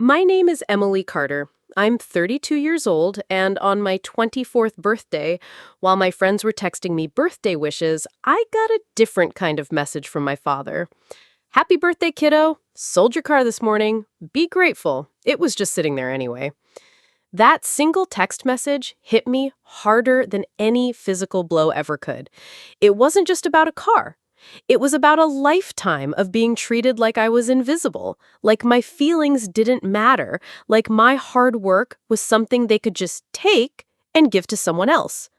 My name is Emily Carter. I'm 32 years old, and on my 24th birthday, while my friends were texting me birthday wishes, I got a different kind of message from my father. Happy birthday, kiddo. Sold your car this morning. Be grateful. It was just sitting there anyway. That single text message hit me harder than any physical blow ever could. It wasn't just about a car. It was about a lifetime of being treated like I was invisible, like my feelings didn't matter, like my hard work was something they could just take and give to someone else.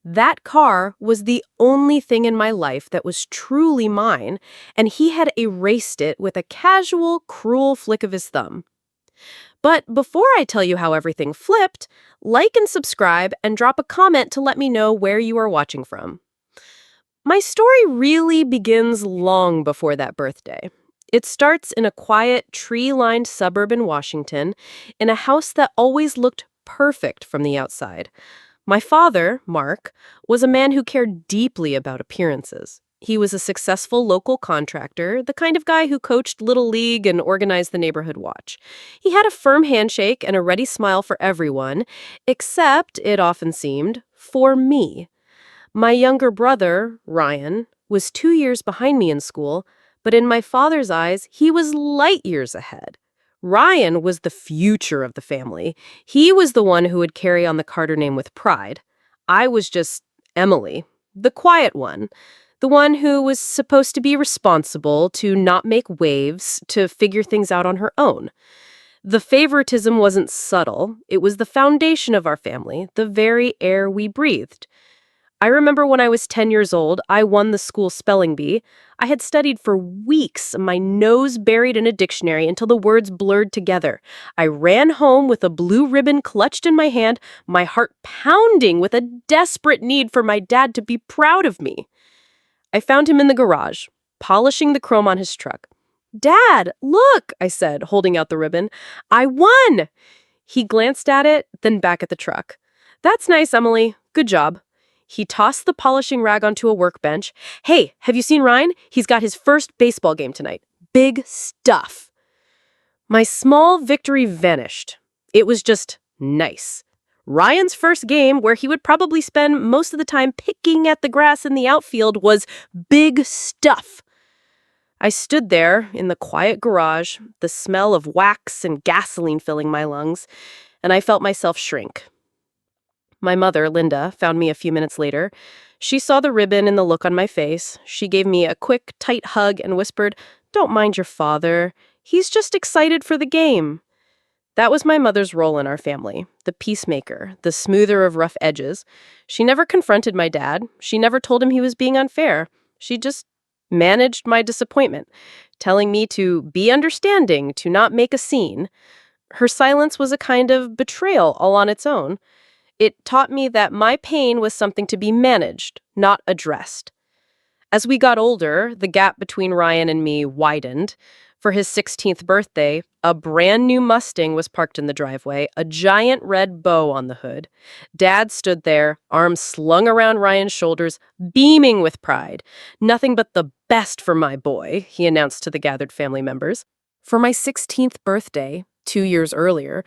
That car was the only thing in my life that was truly mine, and he had erased it with a casual, cruel flick of his thumb. But before I tell you how everything flipped, like and subscribe and drop a comment to let me know where you are watching from. My story really begins long before that birthday. It starts in a quiet, tree-lined suburb in Washington, in a house that always looked perfect from the outside. My father, Mark, was a man who cared deeply about appearances. He was a successful local contractor, the kind of guy who coached Little League and organized the neighborhood watch. He had a firm handshake and a ready smile for everyone, except, it often seemed, for me. My younger brother, Ryan, was 2 years behind me in school, but in my father's eyes, he was light years ahead. Ryan was the future of the family. He was the one who would carry on the Carter name with pride. I was just Emily, the quiet one, the one who was supposed to be responsible, to not make waves, to figure things out on her own. The favoritism wasn't subtle. It was the foundation of our family, the very air we breathed. I remember when I was 10 years old, I won the school spelling bee. I had studied for weeks, my nose buried in a dictionary until the words blurred together. I ran home with a blue ribbon clutched in my hand, my heart pounding with a desperate need for my dad to be proud of me. I found him in the garage, polishing the chrome on his truck. "Dad, look," I said, holding out the ribbon. "I won!" He glanced at it, then back at the truck. "That's nice, Emily. Good job." He tossed the polishing rag onto a workbench. "Hey, have you seen Ryan? He's got his first baseball game tonight. Big stuff." My small victory vanished. It was just nice. Ryan's first game, where he would probably spend most of the time picking at the grass in the outfield, was big stuff. I stood there in the quiet garage, the smell of wax and gasoline filling my lungs, and I felt myself shrink. My mother, Linda, found me a few minutes later. She saw the ribbon and the look on my face. She gave me a quick, tight hug and whispered, "Don't mind your father. He's just excited for the game." That was my mother's role in our family, the peacemaker, the smoother of rough edges. She never confronted my dad. She never told him he was being unfair. She just managed my disappointment, telling me to be understanding, to not make a scene. Her silence was a kind of betrayal all on its own. It taught me that my pain was something to be managed, not addressed. As we got older, the gap between Ryan and me widened. For his 16th birthday, a brand new Mustang was parked in the driveway, a giant red bow on the hood. Dad stood there, arms slung around Ryan's shoulders, beaming with pride. "Nothing but the best for my boy," he announced to the gathered family members. For my 16th birthday, 2 years earlier,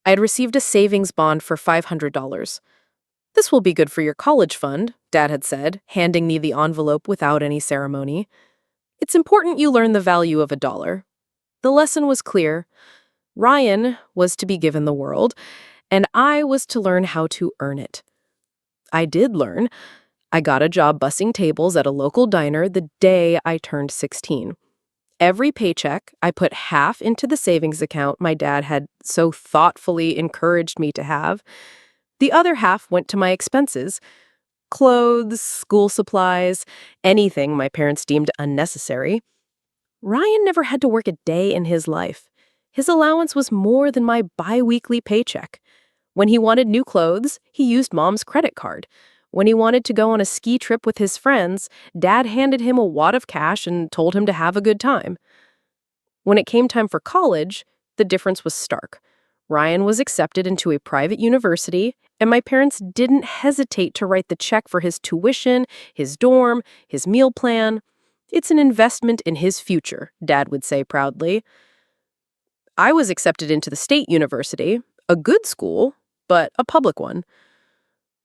I had received a savings bond for $500. "This will be good for your college fund," Dad had said, handing me the envelope without any ceremony. "It's important you learn the value of a dollar." The lesson was clear. Ryan was to be given the world, and I was to learn how to earn it. I did learn. I got a job bussing tables at a local diner the day I turned 16. Every paycheck, I put half into the savings account my dad had so thoughtfully encouraged me to have. The other half went to my expenses: clothes, school supplies, anything my parents deemed unnecessary. Ryan never had to work a day in his life. His allowance was more than my bi-weekly paycheck. When he wanted new clothes, he used Mom's credit card. When he wanted to go on a ski trip with his friends, Dad handed him a wad of cash and told him to have a good time. When it came time for college, the difference was stark. Ryan was accepted into a private university, and my parents didn't hesitate to write the check for his tuition, his dorm, his meal plan. "It's an investment in his future," Dad would say proudly. I was accepted into the state university, a good school, but a public one.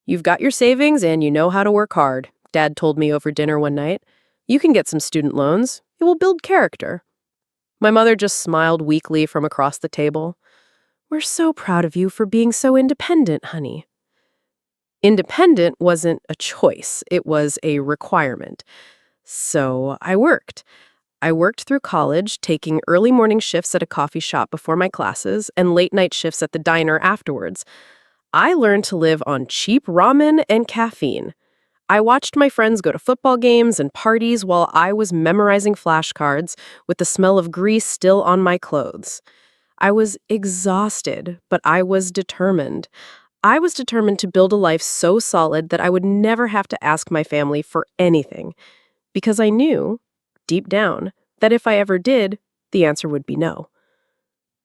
You've got your savings and you know how to work hard, Dad told me over dinner one night. You can get some student loans. It will build character. My mother just smiled weakly from across the table. We're so proud of you for being so independent, honey. Independent wasn't a choice, it was a requirement. So I worked. I worked through college, taking early morning shifts at a coffee shop before my classes and late night shifts at the diner afterwards. I learned to live on cheap ramen and caffeine. I watched my friends go to football games and parties while I was memorizing flashcards with the smell of grease still on my clothes. I was exhausted, but I was determined. I was determined to build a life so solid that I would never have to ask my family for anything, because I knew, deep down, that if I ever did, the answer would be no.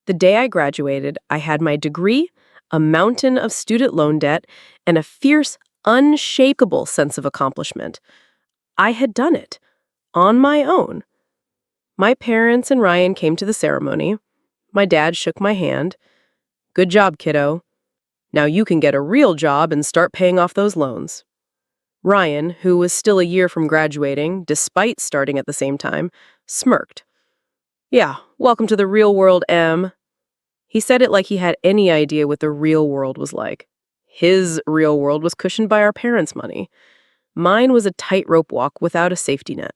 The day I graduated, I had my degree, a mountain of student loan debt, and a fierce, unshakable sense of accomplishment. I had done it, on my own. My parents and Ryan came to the ceremony. My dad shook my hand. Good job, kiddo. Now you can get a real job and start paying off those loans. Ryan, who was still a year from graduating, despite starting at the same time, smirked. Yeah, welcome to the real world, Em. He said it like he had any idea what the real world was like. His real world was cushioned by our parents' money. Mine was a tightrope walk without a safety net.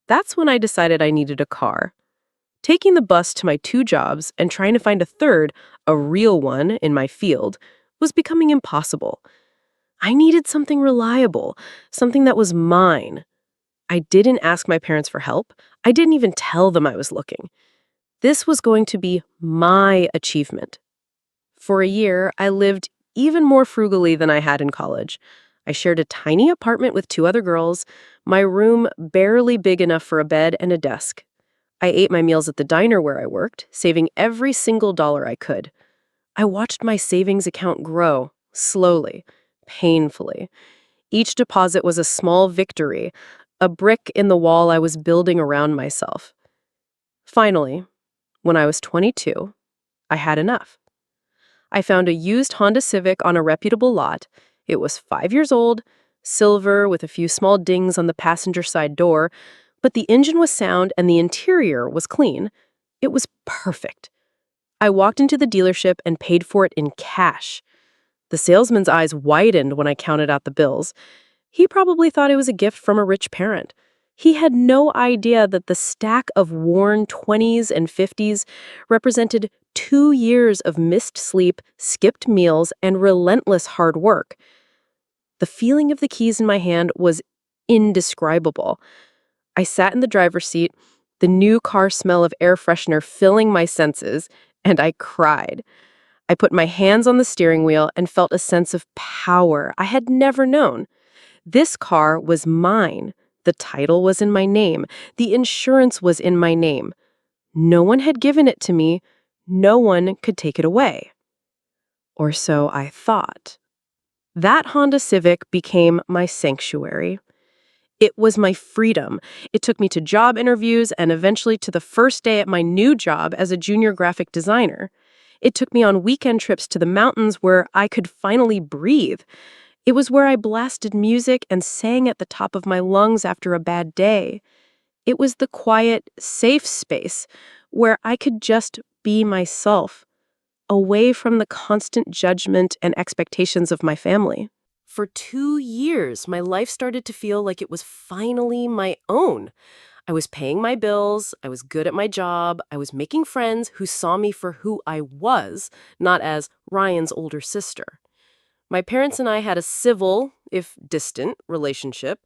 That's when I decided I needed a car. Taking the bus to my 2 jobs and trying to find a third, a real one, in my field, was becoming impossible. I needed something reliable, something that was mine. I didn't ask my parents for help. I didn't even tell them I was looking. This was going to be my achievement. For a year, I lived even more frugally than I had in college. I shared a tiny apartment with 2 other girls, my room barely big enough for a bed and a desk. I ate my meals at the diner where I worked, saving every single dollar I could. I watched my savings account grow, slowly, painfully. Each deposit was a small victory, a brick in the wall I was building around myself. Finally, when I was 22, I had enough. I found a used Honda Civic on a reputable lot. It was 5 years old, silver with a few small dings on the passenger side door, but the engine was sound and the interior was clean. It was perfect. I walked into the dealership and paid for it in cash. The salesman's eyes widened when I counted out the bills. He probably thought it was a gift from a rich parent. He had no idea that the stack of worn 20s and 50s represented 2 years of missed sleep, skipped meals, and relentless hard work. The feeling of the keys in my hand was indescribable. I sat in the driver's seat, the new car smell of air freshener filling my senses, and I cried. I put my hands on the steering wheel and felt a sense of power I had never known. This car was mine. The title was in my name. The insurance was in my name. No one had given it to me. No one could take it away. Or so I thought. That Honda Civic became my sanctuary. It was my freedom. It took me to job interviews and eventually to the first day at my new job as a junior graphic designer. It took me on weekend trips to the mountains where I could finally breathe. It was where I blasted music and sang at the top of my lungs after a bad day. It was the quiet, safe space where I could just be myself, away from the constant judgment and expectations of my family. For 2 years, my life started to feel like it was finally my own. I was paying my bills, I was good at my job, I was making friends who saw me for who I was, not as Ryan's older sister. My parents and I had a civil, if distant, relationship.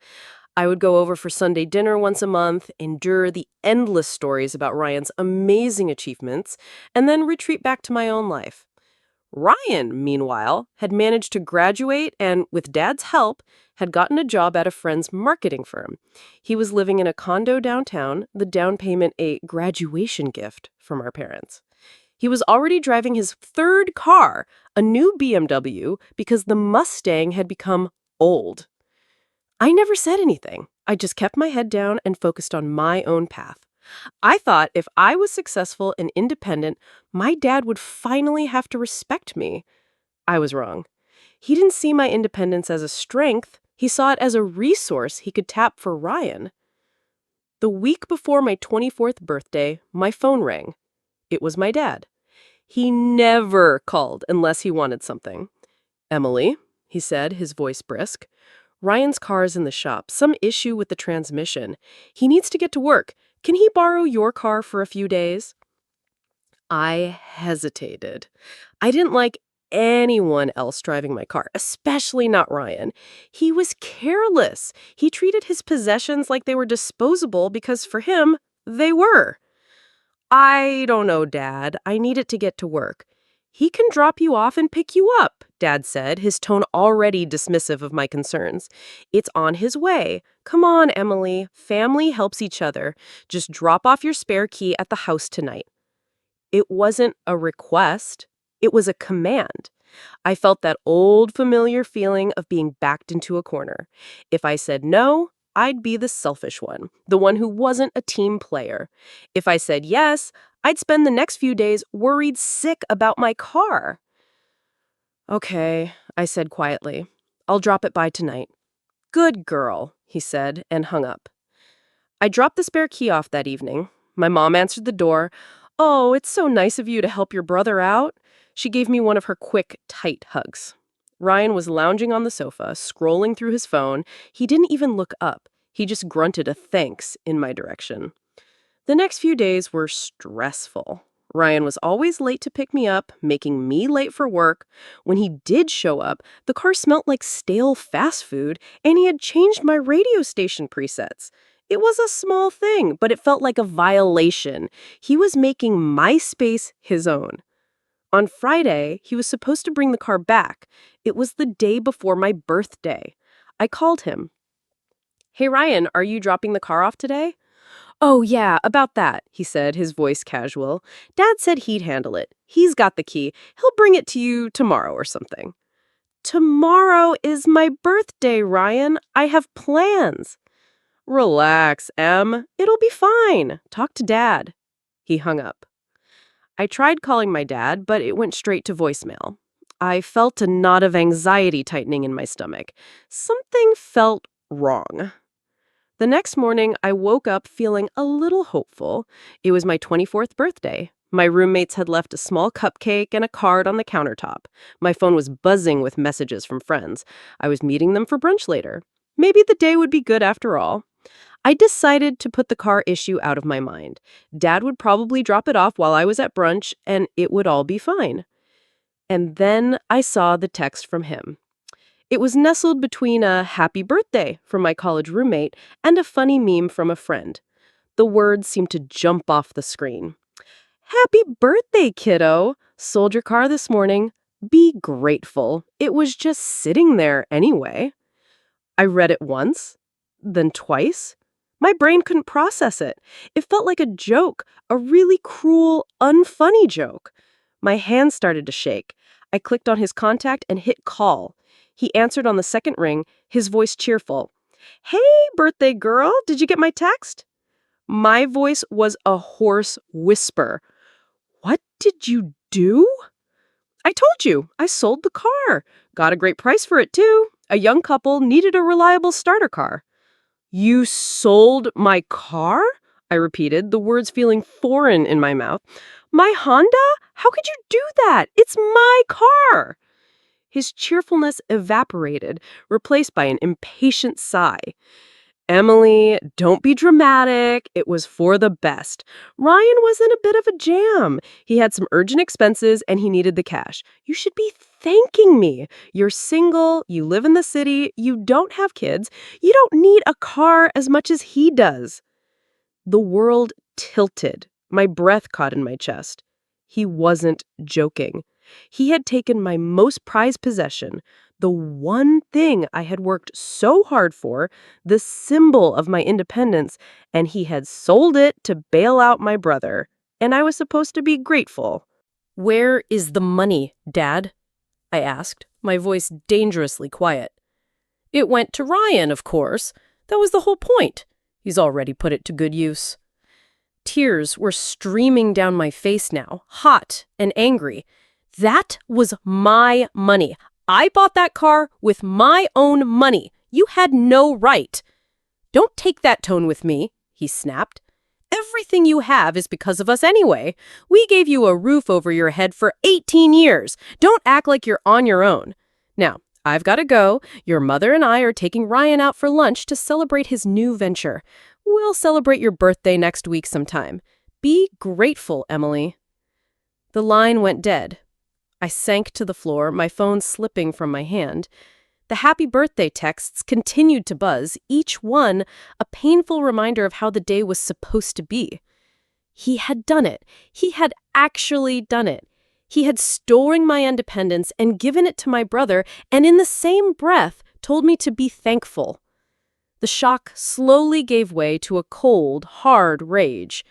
I would go over for Sunday dinner once a month, endure the endless stories about Ryan's amazing achievements, and then retreat back to my own life. Ryan, meanwhile, had managed to graduate and, with Dad's help, had gotten a job at a friend's marketing firm. He was living in a condo downtown, the down payment a graduation gift from our parents. He was already driving his 3rd car, a new BMW, because the Mustang had become old. I never said anything. I just kept my head down and focused on my own path. I thought if I was successful and independent, my dad would finally have to respect me. I was wrong. He didn't see my independence as a strength. He saw it as a resource he could tap for Ryan. The week before my 24th birthday, my phone rang. It was my dad. He never called unless he wanted something. "Emily," he said, his voice brisk. "Ryan's car's in the shop. Some issue with the transmission. He needs to get to work. Can he borrow your car for a few days?" I hesitated. I didn't like anyone else driving my car, especially not Ryan. He was careless. He treated his possessions like they were disposable because for him, they were. "I don't know, Dad. I need it to get to work." "He can drop you off and pick you up," Dad said, his tone already dismissive of my concerns. "It's on his way. Come on, Emily. Family helps each other. Just drop off your spare key at the house tonight." It wasn't a request. It was a command. I felt that old familiar feeling of being backed into a corner. If I said no, I'd be the selfish one, the one who wasn't a team player. If I said yes, I'd spend the next few days worried sick about my car. "Okay," I said quietly. "I'll drop it by tonight." "Good girl," he said, and hung up. I dropped the spare key off that evening. My mom answered the door. "Oh, it's so nice of you to help your brother out." She gave me one of her quick, tight hugs. Ryan was lounging on the sofa, scrolling through his phone. He didn't even look up. He just grunted a thanks in my direction. The next few days were stressful. Ryan was always late to pick me up, making me late for work. When he did show up, the car smelt like stale fast food, and he had changed my radio station presets. It was a small thing, but it felt like a violation. He was making my space his own. On Friday, he was supposed to bring the car back. It was the day before my birthday. I called him. "Hey, Ryan, are you dropping the car off today?" "Oh, yeah, about that," he said, his voice casual. "Dad said he'd handle it. He's got the key. He'll bring it to you tomorrow or something." "Tomorrow is my birthday, Ryan. I have plans." "Relax, Em. It'll be fine. Talk to Dad." He hung up. I tried calling my dad, but it went straight to voicemail. I felt a knot of anxiety tightening in my stomach. Something felt wrong. The next morning, I woke up feeling a little hopeful. It was my 24th birthday. My roommates had left a small cupcake and a card on the countertop. My phone was buzzing with messages from friends. I was meeting them for brunch later. Maybe the day would be good after all. I decided to put the car issue out of my mind. Dad would probably drop it off while I was at brunch, and it would all be fine. And then I saw the text from him. It was nestled between a happy birthday from my college roommate and a funny meme from a friend. The words seemed to jump off the screen. "Happy birthday, kiddo! Sold your car this morning. Be grateful. It was just sitting there anyway." I read it once, then twice. My brain couldn't process it. It felt like a joke, a really cruel, unfunny joke. My hands started to shake. I clicked on his contact and hit call. He answered on the second ring, his voice cheerful. "Hey, birthday girl, did you get my text?" My voice was a hoarse whisper. "What did you do?" "I told you, I sold the car. Got a great price for it, too. A young couple needed a reliable starter car." "You sold my car?" I repeated, the words feeling foreign in my mouth. "My Honda? How could you do that? It's my car!" His cheerfulness evaporated, replaced by an impatient sigh. "Emily, don't be dramatic. It was for the best. Ryan was in a bit of a jam. He had some urgent expenses and he needed the cash. You should be thanking me. You're single, you live in the city, you don't have kids. You don't need a car as much as he does." The world tilted. My breath caught in my chest. He wasn't joking. He had taken my most prized possession, the one thing I had worked so hard for, the symbol of my independence, and he had sold it to bail out my brother. And I was supposed to be grateful. "Where is the money, Dad?" I asked, my voice dangerously quiet. "It went to Ryan, of course. That was the whole point. He's already put it to good use." Tears were streaming down my face now, hot and angry. That was my money. I bought that car with my own money. You had no right. Don't take that tone with me, he snapped. Everything you have is because of us anyway. We gave you a roof over your head for 18 years. Don't act like you're on your own. Now, I've got to go. Your mother and I are taking Ryan out for lunch to celebrate his new venture. We'll celebrate your birthday next week sometime. Be grateful, Emily. The line went dead. I sank to the floor, my phone slipping from my hand. The happy birthday texts continued to buzz, each one a painful reminder of how the day was supposed to be. He had done it. He had actually done it. He had stolen my independence and given it to my brother, and in the same breath told me to be thankful. The shock slowly gave way to a cold, hard rage.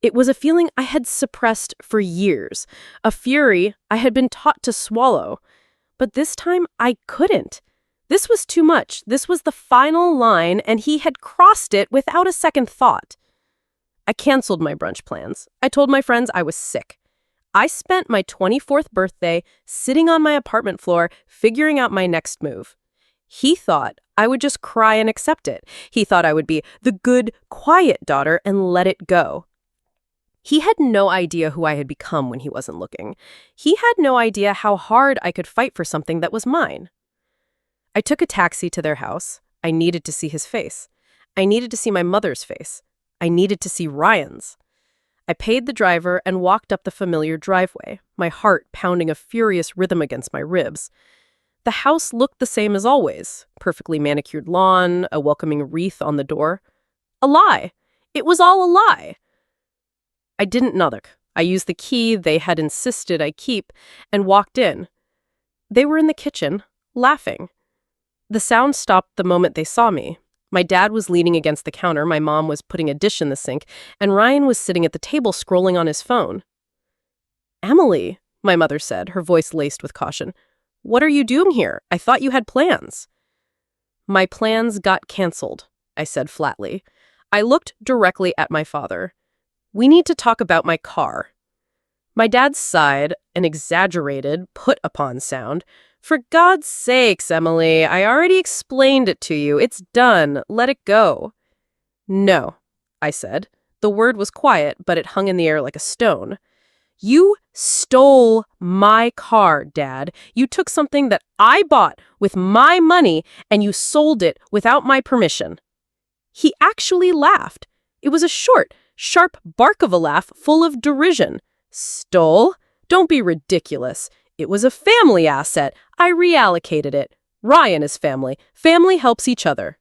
It was a feeling I had suppressed for years, a fury I had been taught to swallow. But this time I couldn't. This was too much. This was the final line, and he had crossed it without a second thought. I canceled my brunch plans. I told my friends I was sick. I spent my 24th birthday sitting on my apartment floor figuring out my next move. He thought I would just cry and accept it. He thought I would be the good, quiet daughter and let it go. He had no idea who I had become when he wasn't looking. He had no idea how hard I could fight for something that was mine. I took a taxi to their house. I needed to see his face. I needed to see my mother's face. I needed to see Ryan's. I paid the driver and walked up the familiar driveway, my heart pounding a furious rhythm against my ribs. The house looked the same as always, perfectly manicured lawn, a welcoming wreath on the door. A lie. It was all a lie. I didn't knock. I used the key they had insisted I keep and walked in. They were in the kitchen, laughing. The sound stopped the moment they saw me. My dad was leaning against the counter, my mom was putting a dish in the sink, and Ryan was sitting at the table scrolling on his phone. "Emily," my mother said, her voice laced with caution. "What are you doing here? I thought you had plans." "My plans got canceled," I said flatly. I looked directly at my father. "We need to talk about my car." My dad sighed, an exaggerated, put-upon sound. "For God's sakes, Emily, I already explained it to you. It's done. Let it go." "No," I said. The word was quiet, but it hung in the air like a stone. "You stole my car, Dad. You took something that I bought with my money and you sold it without my permission." He actually laughed. It was a short, sharp bark of a laugh full of derision. "Stole? Don't be ridiculous. It was a family asset. I reallocated it. Ryan is family. Family helps each other."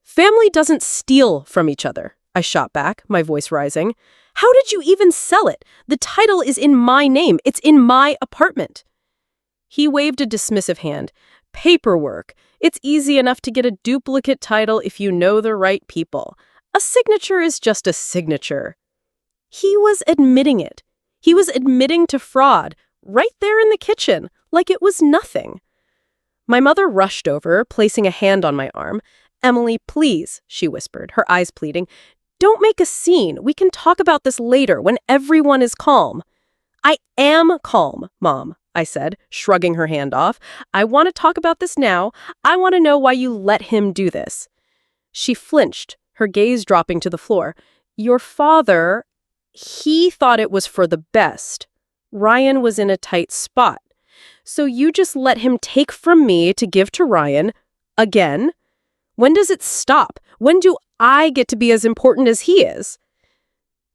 "Family doesn't steal from each other," I shot back, my voice rising. "How did you even sell it? The title is in my name. It's in my apartment." He waved a dismissive hand. "Paperwork. It's easy enough to get a duplicate title if you know the right people. A signature is just a signature." He was admitting it. He was admitting to fraud, right there in the kitchen, like it was nothing. My mother rushed over, placing a hand on my arm. "Emily, please," she whispered, her eyes pleading. "Don't make a scene. We can talk about this later, when everyone is calm." "I am calm, Mom," I said, shrugging her hand off. "I want to talk about this now. I want to know why you let him do this." She flinched, her gaze dropping to the floor. "Your father, he thought it was for the best. Ryan was in a tight spot. So you just let him take from me to give to Ryan again? When does it stop? When do I get to be as important as he is?"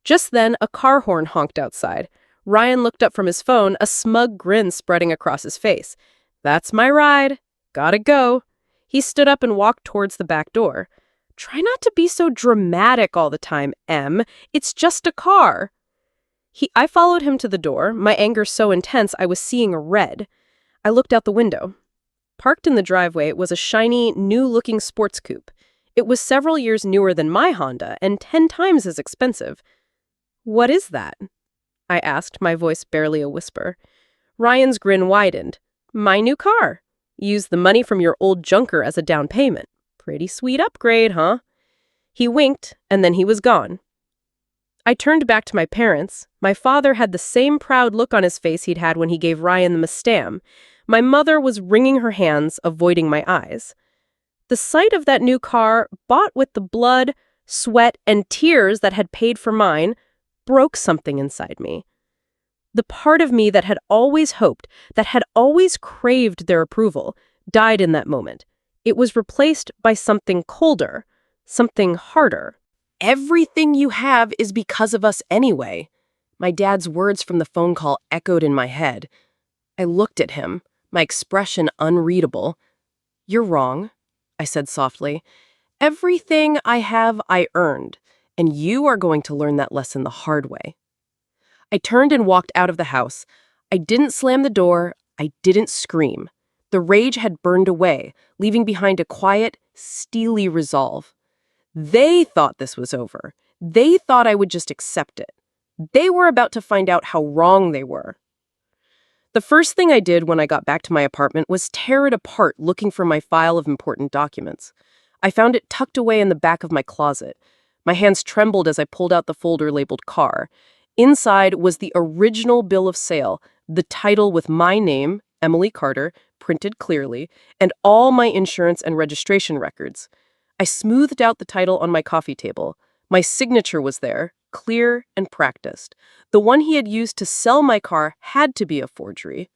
Just then, a car horn honked outside. Ryan looked up from his phone, a smug grin spreading across his face. "That's my ride. Gotta go." He stood up and walked towards the back door. "Try not to be so dramatic all the time, Em. It's just a car." I followed him to the door, my anger so intense I was seeing red. I looked out the window. Parked in the driveway was a shiny, new-looking sports coupe. It was several years newer than my Honda and 10 times as expensive. "What is that?" I asked, my voice barely a whisper. Ryan's grin widened. "My new car. Used the money from your old junker as a down payment. Pretty sweet upgrade, huh?" He winked, and then he was gone. I turned back to my parents. My father had the same proud look on his face he'd had when he gave Ryan the Mustang. My mother was wringing her hands, avoiding my eyes. The sight of that new car, bought with the blood, sweat, and tears that had paid for mine, broke something inside me. The part of me that had always hoped, that had always craved their approval, died in that moment. It was replaced by something colder, something harder. Everything you have is because of us anyway. My dad's words from the phone call echoed in my head. I looked at him, my expression unreadable. "You're wrong," I said softly. "Everything I have, I earned, and you are going to learn that lesson the hard way." I turned and walked out of the house. I didn't slam the door. I didn't scream. The rage had burned away, leaving behind a quiet, steely resolve. They thought this was over. They thought I would just accept it. They were about to find out how wrong they were. The first thing I did when I got back to my apartment was tear it apart looking for my file of important documents. I found it tucked away in the back of my closet. My hands trembled as I pulled out the folder labeled car. Inside was the original bill of sale, the title with my name, Emily Carter, printed clearly, and all my insurance and registration records. I smoothed out the title on my coffee table. My signature was there, clear and practiced. The one he had used to sell my car had to be a forgery.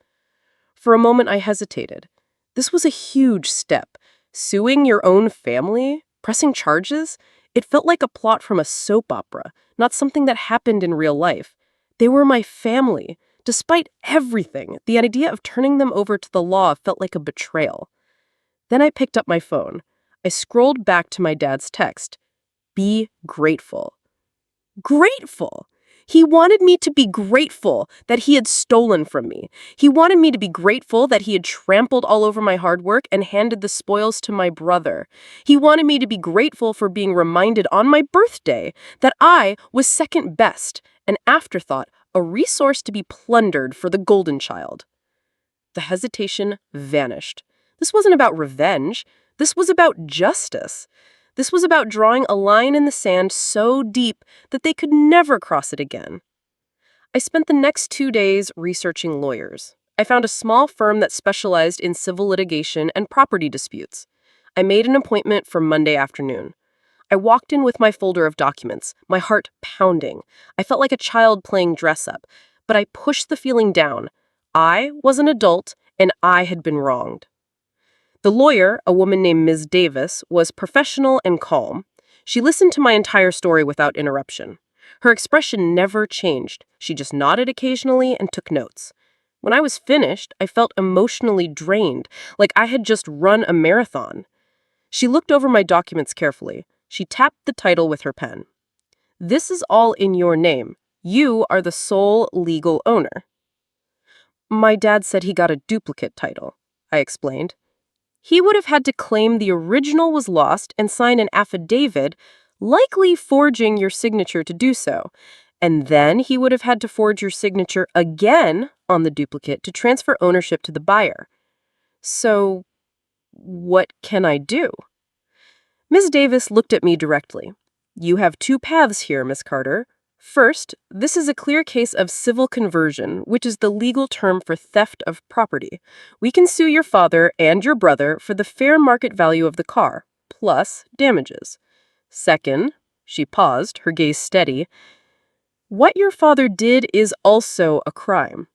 For a moment, I hesitated. This was a huge step. Suing your own family? Pressing charges? It felt like a plot from a soap opera, not something that happened in real life. They were my family. Despite everything, the idea of turning them over to the law felt like a betrayal. Then I picked up my phone. I scrolled back to my dad's text. Be grateful. Grateful! He wanted me to be grateful that he had stolen from me. He wanted me to be grateful that he had trampled all over my hard work and handed the spoils to my brother. He wanted me to be grateful for being reminded on my birthday that I was second best, an afterthought, a resource to be plundered for the golden child. The hesitation vanished. This wasn't about revenge. This was about justice. This was about drawing a line in the sand so deep that they could never cross it again. I spent the next 2 days researching lawyers. I found a small firm that specialized in civil litigation and property disputes. I made an appointment for Monday afternoon. I walked in with my folder of documents, my heart pounding. I felt like a child playing dress-up, but I pushed the feeling down. I was an adult, and I had been wronged. The lawyer, a woman named Ms. Davis, was professional and calm. She listened to my entire story without interruption. Her expression never changed. She just nodded occasionally and took notes. When I was finished, I felt emotionally drained, like I had just run a marathon. She looked over my documents carefully. She tapped the title with her pen. "This is all in your name. You are the sole legal owner." "My dad said he got a duplicate title," I explained. "He would have had to claim the original was lost and sign an affidavit, likely forging your signature to do so. And then he would have had to forge your signature again on the duplicate to transfer ownership to the buyer. So, what can I do?" Ms. Davis looked at me directly. "You have two paths here, Miss Carter. First, this is a clear case of civil conversion, which is the legal term for theft of property. We can sue your father and your brother for the fair market value of the car, plus damages. Second," she paused, her gaze steady, "what your father did is also a crime.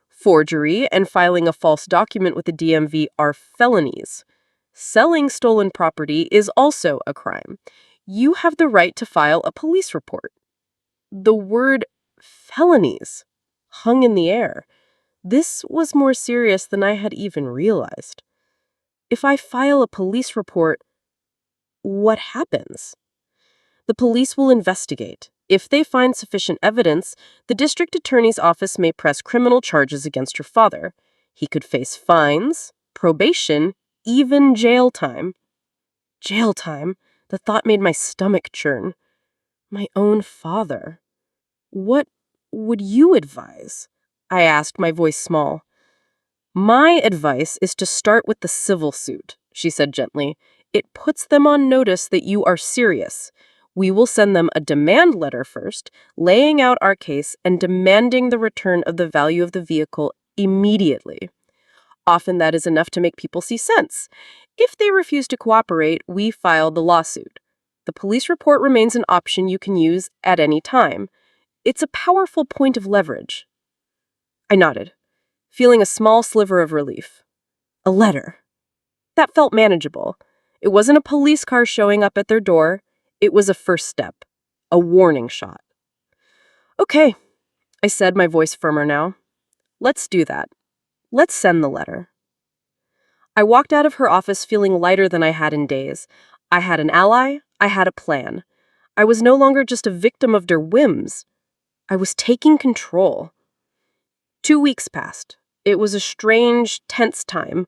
Forgery and filing a false document with the DMV are felonies. Selling stolen property is also a crime. You have the right to file a police report." The word felonies hung in the air. This was more serious than I had even realized. If I file a police report, what happens? The police will investigate. If they find sufficient evidence, the district attorney's office may press criminal charges against your father. He could face fines, probation, even jail time. Jail time? The thought made my stomach churn. My own father. "What would you advise?" I asked, my voice small. "My advice is to start with the civil suit," she said gently. "It puts them on notice that you are serious. We will send them a demand letter first, laying out our case and demanding the return of the value of the vehicle immediately. Often that is enough to make people see sense. If they refuse to cooperate, we file the lawsuit. The police report remains an option you can use at any time. It's a powerful point of leverage. I nodded, feeling a small sliver of relief. A letter. That felt manageable. It wasn't a police car showing up at their door. It was a first step, a warning shot. Okay, I said, my voice firmer now. Let's do that. Let's send the letter. I walked out of her office feeling lighter than I had in days. I had an ally. I had a plan. I was no longer just a victim of their whims. I was taking control. 2 weeks passed. It was a strange, tense time.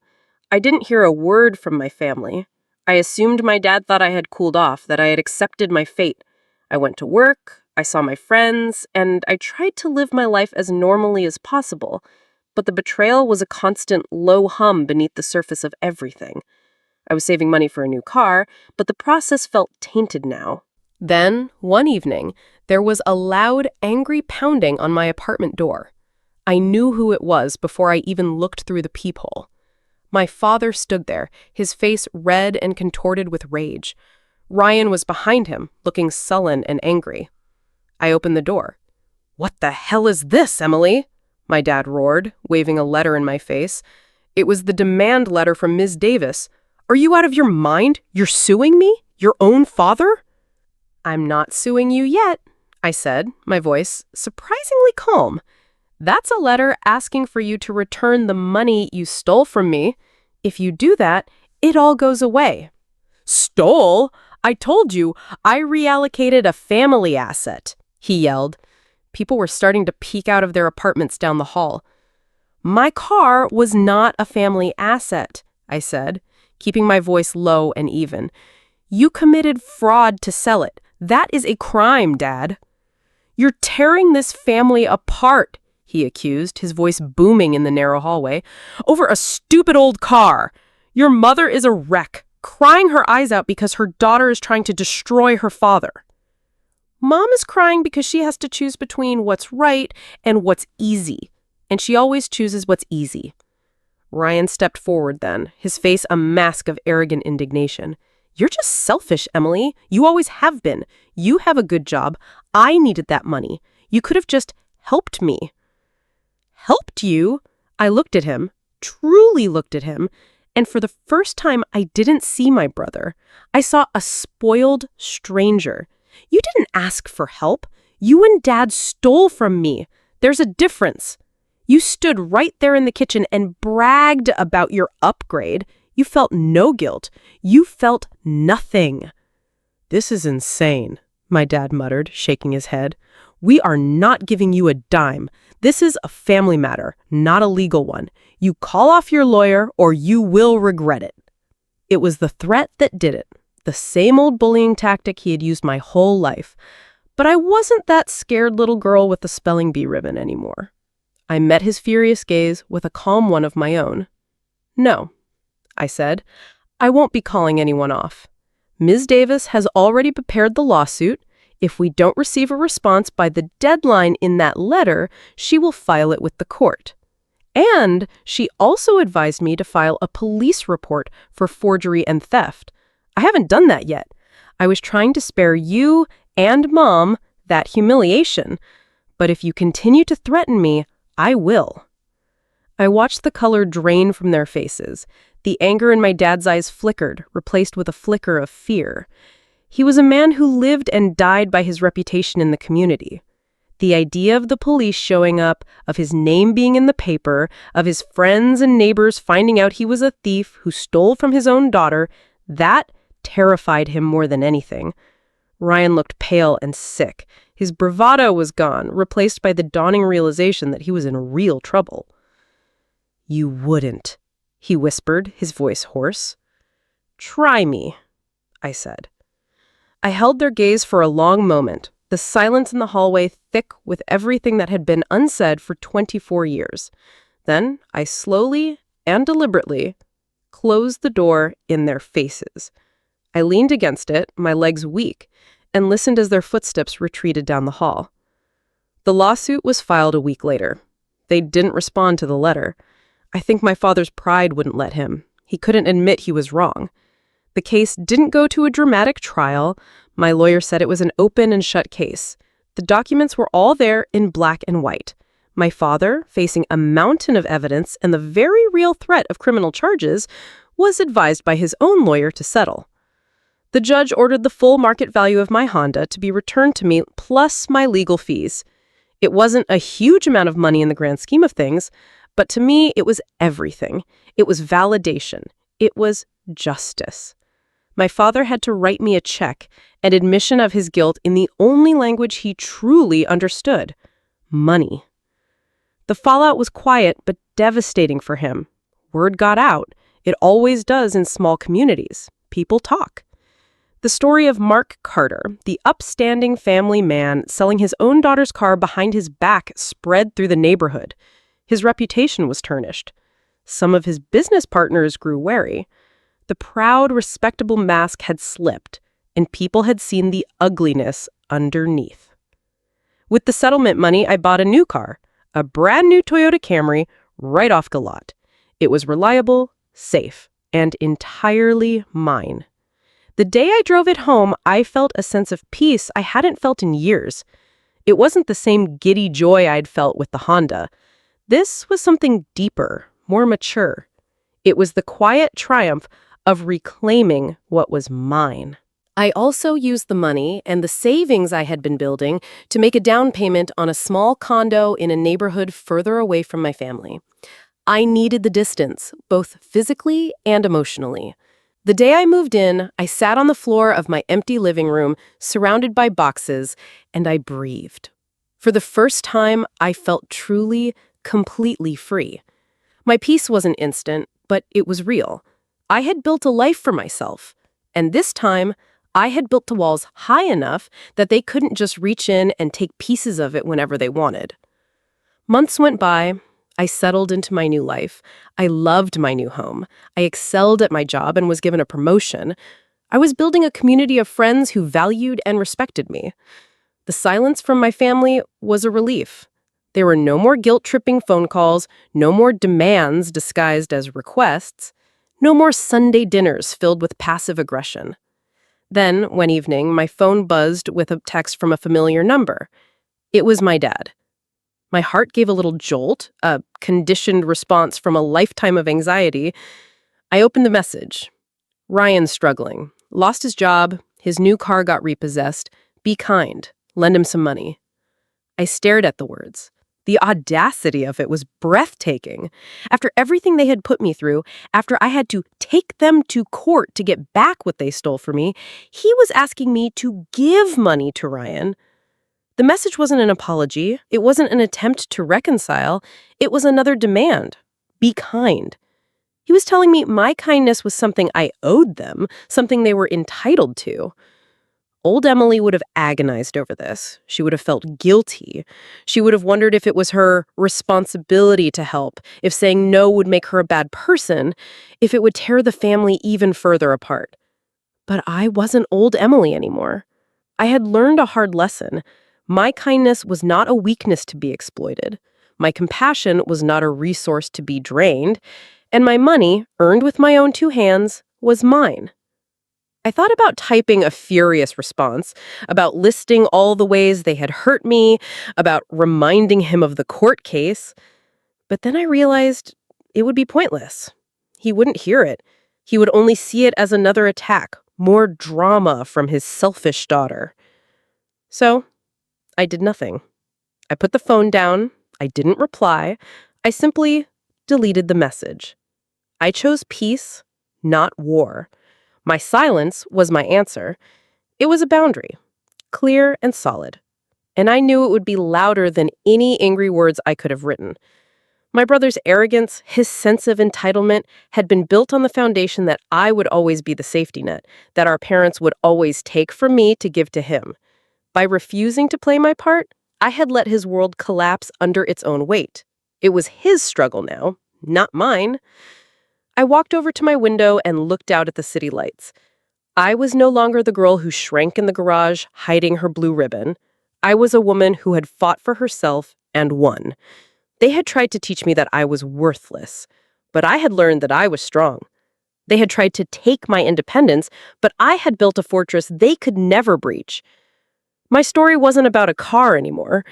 I didn't hear a word from my family. I assumed my dad thought I had cooled off, that I had accepted my fate. I went to work, I saw my friends, and I tried to live my life as normally as possible. But the betrayal was a constant low hum beneath the surface of everything. I was saving money for a new car, but the process felt tainted now. Then, one evening, there was a loud, angry pounding on my apartment door. I knew who it was before I even looked through the peephole. My father stood there, his face red and contorted with rage. Ryan was behind him, looking sullen and angry. I opened the door. "What the hell is this, Emily?" my dad roared, waving a letter in my face. It was the demand letter from Ms. Davis. "Are you out of your mind? You're suing me? Your own father?" "I'm not suing you yet," I said, my voice surprisingly calm. "That's a letter asking for you to return the money you stole from me. If you do that, it all goes away." "Stole? I told you, I reallocated a family asset," he yelled. People were starting to peek out of their apartments down the hall. "My car was not a family asset," I said, keeping my voice low and even. "You committed fraud to sell it. That is a crime, Dad." "You're tearing this family apart," he accused, his voice booming in the narrow hallway, "over a stupid old car. Your mother is a wreck, crying her eyes out because her daughter is trying to destroy her father. Mom is crying because she has to choose between what's right and what's easy, and she always chooses what's easy." Ryan stepped forward then, his face a mask of arrogant indignation. "You're just selfish, Emily. You always have been. You have a good job. I needed that money. You could have just helped me." "Helped you?" I looked at him, truly looked at him, and for the first time I didn't see my brother. I saw a spoiled stranger. "You didn't ask for help. You and Dad stole from me. There's a difference. You stood right there in the kitchen and bragged about your upgrade. You felt no guilt. You felt nothing." "This is insane," my dad muttered, shaking his head. "We are not giving you a dime. This is a family matter, not a legal one. You call off your lawyer or you will regret it." It was the threat that did it, the same old bullying tactic he had used my whole life. But I wasn't that scared little girl with the spelling bee ribbon anymore. I met his furious gaze with a calm one of my own. "No," I said, "I won't be calling anyone off. Ms. Davis has already prepared the lawsuit. If we don't receive a response by the deadline in that letter, she will file it with the court. And she also advised me to file a police report for forgery and theft. I haven't done that yet. I was trying to spare you and Mom that humiliation. But if you continue to threaten me, I will." I watched the color drain from their faces. The anger in my dad's eyes flickered, replaced with a flicker of fear. He was a man who lived and died by his reputation in the community. The idea of the police showing up, of his name being in the paper, of his friends and neighbors finding out he was a thief who stole from his own daughter, that terrified him more than anything. Ryan looked pale and sick. His bravado was gone, replaced by the dawning realization that he was in real trouble. "You wouldn't," he whispered, his voice hoarse. "Try me," I said. I held their gaze for a long moment, the silence in the hallway thick with everything that had been unsaid for 24 years. Then I slowly and deliberately closed the door in their faces. I leaned against it, my legs weak, and listened as their footsteps retreated down the hall. The lawsuit was filed a week later. They didn't respond to the letter. I think my father's pride wouldn't let him. He couldn't admit he was wrong. The case didn't go to a dramatic trial. My lawyer said it was an open and shut case. The documents were all there in black and white. My father, facing a mountain of evidence and the very real threat of criminal charges, was advised by his own lawyer to settle. The judge ordered the full market value of my Honda to be returned to me plus my legal fees. It wasn't a huge amount of money in the grand scheme of things, but to me it was everything. It was validation. It was justice. My father had to write me a check, an admission of his guilt in the only language he truly understood: money. The fallout was quiet but devastating for him. Word got out. It always does in small communities. People talk. The story of Mark Carter, the upstanding family man selling his own daughter's car behind his back, spread through the neighborhood. His reputation was tarnished. Some of his business partners grew wary. The proud, respectable mask had slipped, and people had seen the ugliness underneath. With the settlement money, I bought a new car, a brand new Toyota Camry, right off the lot. It was reliable, safe, and entirely mine. The day I drove it home, I felt a sense of peace I hadn't felt in years. It wasn't the same giddy joy I'd felt with the Honda. This was something deeper, more mature. It was the quiet triumph of reclaiming what was mine. I also used the money and the savings I had been building to make a down payment on a small condo in a neighborhood further away from my family. I needed the distance, both physically and emotionally. The day I moved in, I sat on the floor of my empty living room, surrounded by boxes, and I breathed. For the first time, I felt truly, completely free. My peace wasn't instant, but it was real. I had built a life for myself, and this time, I had built the walls high enough that they couldn't just reach in and take pieces of it whenever they wanted. Months went by. I settled into my new life. I loved my new home. I excelled at my job and was given a promotion. I was building a community of friends who valued and respected me. The silence from my family was a relief. There were no more guilt-tripping phone calls, no more demands disguised as requests, no more Sunday dinners filled with passive aggression. Then, one evening, my phone buzzed with a text from a familiar number. It was my dad. My heart gave a little jolt, a conditioned response from a lifetime of anxiety. I opened the message. Ryan's struggling. Lost his job. His new car got repossessed. Be kind. Lend him some money. I stared at the words. The audacity of it was breathtaking. After everything they had put me through, after I had to take them to court to get back what they stole from me, he was asking me to give money to Ryan. The message wasn't an apology. It wasn't an attempt to reconcile. It was another demand. Be kind. He was telling me my kindness was something I owed them, something they were entitled to. Old Emily would have agonized over this. She would have felt guilty. She would have wondered if it was her responsibility to help, if saying no would make her a bad person, if it would tear the family even further apart. But I wasn't old Emily anymore. I had learned a hard lesson. My kindness was not a weakness to be exploited. My compassion was not a resource to be drained. And my money, earned with my own two hands, was mine. I thought about typing a furious response, about listing all the ways they had hurt me, about reminding him of the court case. But then I realized it would be pointless. He wouldn't hear it. He would only see it as another attack, more drama from his selfish daughter. So, I did nothing. I put the phone down. I didn't reply. I simply deleted the message. I chose peace, not war. My silence was my answer. It was a boundary, clear and solid. And I knew it would be louder than any angry words I could have written. My brother's arrogance, his sense of entitlement, had been built on the foundation that I would always be the safety net, that our parents would always take from me to give to him. By refusing to play my part, I had let his world collapse under its own weight. It was his struggle now, not mine. I walked over to my window and looked out at the city lights. I was no longer the girl who shrank in the garage, hiding her blue ribbon. I was a woman who had fought for herself and won. They had tried to teach me that I was worthless, but I had learned that I was strong. They had tried to take my independence, but I had built a fortress they could never breach. My story wasn't about a car anymore.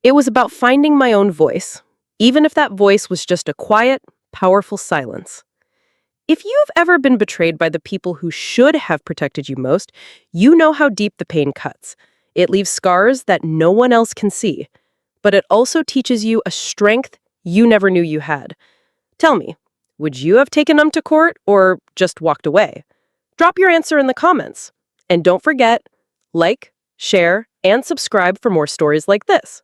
It was about finding my own voice, even if that voice was just a quiet, powerful silence. If you've ever been betrayed by the people who should have protected you most, you know how deep the pain cuts. It leaves scars that no one else can see, but it also teaches you a strength you never knew you had. Tell me, would you have taken them to court or just walked away? Drop your answer in the comments. And don't forget, like, share, and subscribe for more stories like this.